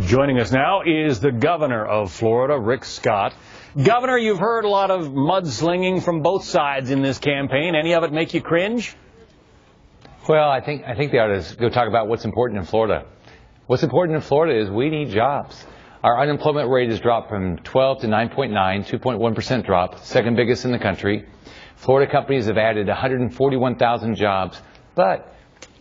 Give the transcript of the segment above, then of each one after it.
Joining us now is the governor of Florida, Rick Scott. Governor, you've heard a lot of mudslinging from both sides in this campaign. Any of it make you cringe? Well, I think they ought to go talk about what's important in Florida. What's important in Florida is we need jobs. Our unemployment rate has dropped from 12 to 9.9, 2.1% drop, second biggest in the country. Florida companies have added 141,000 jobs, but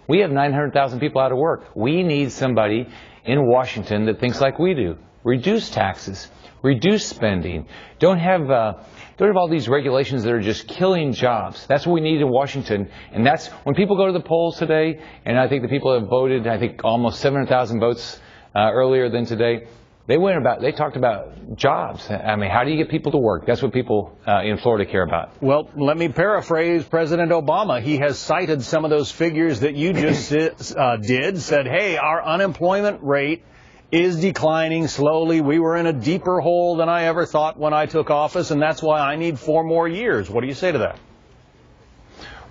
we have 900,000 people out of work. We need somebody in Washington that thinks like we do. Reduce taxes, reduce spending. Don't have all these regulations that are just killing jobs. That's what we need in Washington. And that's when people go to the polls today, and I think the people have voted, I think almost 700,000 votes earlier than today. They talked about jobs. I mean, how do you get people to work? That's what people in Florida care about. Well, let me paraphrase President Obama. He has cited some of those figures that you just said, hey, our unemployment rate is declining slowly. We were in a deeper hole than I ever thought when I took office, and that's why I need 4 more years. What do you say to that?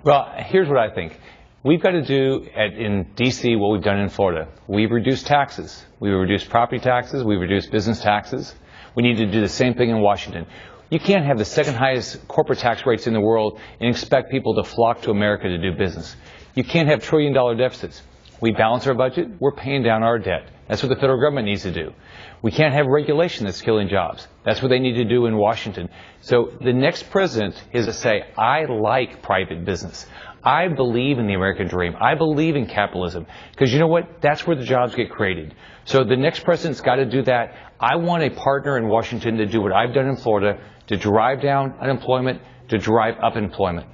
Well, here's what I think. We've got to do in D.C. what we've done in Florida. We've reduced taxes. We've reduced property taxes. We've reduced business taxes. We need to do the same thing in Washington. You can't have the second highest corporate tax rates in the world and expect people to flock to America to do business. You can't have trillion-dollar deficits. We balance our budget. We're paying down our debt. That's what the federal government needs to do. We can't have regulation that's killing jobs. That's what they need to do in Washington. So the next president is to say, I like private business. I believe in the American dream. I believe in capitalism. Because you know what? That's where the jobs get created. So the next president's got to do that. I want a partner in Washington to do what I've done in Florida, to drive down unemployment, to drive up employment.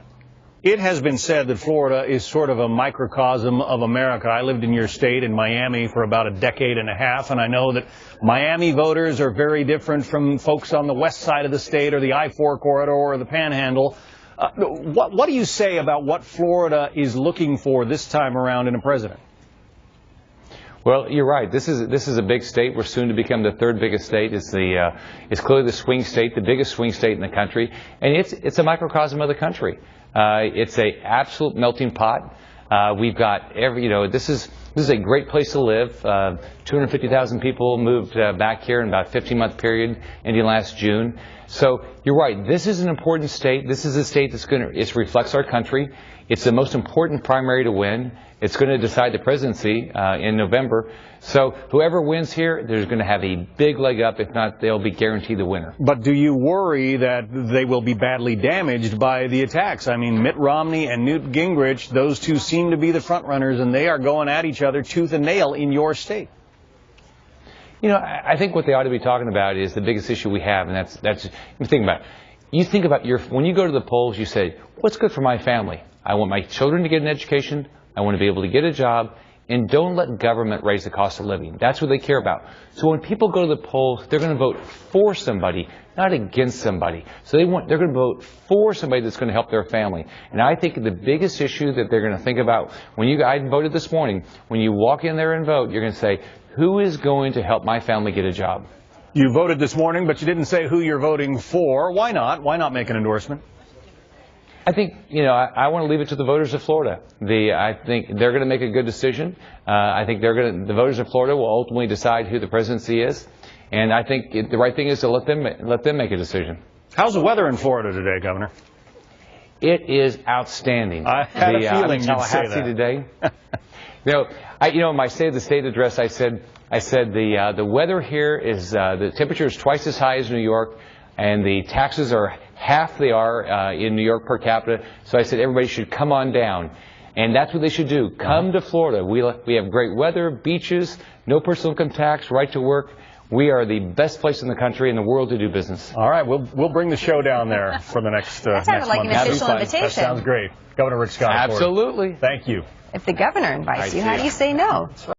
It has been said that Florida is sort of a microcosm of America. I lived in your state in Miami for about a decade and a half, and I know that Miami voters are very different from folks on the west side of the state or the I-4 corridor or the Panhandle. What do you say about what Florida is looking for this time around in a president? Well, you're right. This is a big state. We're soon to become the third biggest state. It's clearly the swing state, the biggest swing state in the country, and it's a microcosm of the country. It's a absolute melting pot. We've got this is a great place to live. 250,000 people moved back here in about a 15-month period ending last June. So you're right. This is an important state. This is a state it reflects our country. It's the most important primary to win. It's going to decide the presidency in November. So whoever wins here, there's going to have a big leg up. If not, they'll be guaranteed the winner. But do you worry that they will be badly damaged by the attacks? I mean, Mitt Romney and Newt Gingrich, those two seem to be the front runners, and they are going at each other tooth and nail in your state. You know, I think what they ought to be talking about is the biggest issue we have, and that's think about it. You think about when you go to the polls, you say, what's good for my family? I want my children to get an education. I want to be able to get a job. And don't let government raise the cost of living. That's what they care about. So when people go to the polls, they're going to vote for somebody, not against somebody. So they're going to vote for somebody that's going to help their family. And I think the biggest issue that they're going to think about I voted this morning. When you walk in there and vote, you're going to say, who is going to help my family get a job? You voted this morning, but you didn't say who you're voting for. Why not? Why not make an endorsement? I think, I want to leave it to the voters of Florida. I think they're going to make a good decision. I think the voters of Florida will ultimately decide who the presidency is. And I think the right thing is to let them make a decision. How's the weather in Florida today, Governor? It is outstanding. I had a feeling you'd say that. Today. In my State of the State address, I said the weather here is the temperature is twice as high as New York, and the taxes are half they are in New York per capita. So I said everybody should come on down. And that's what they should do. Come to Florida. We have great weather, beaches, no personal income tax, right to work. We are the best place in the country and the world to do business. All right. We'll bring the show down there for the next that sounded like month. an official invitation. That sounds great. Governor Rick Scott. Absolutely. Thank you. If the governor invites you, how do you say no?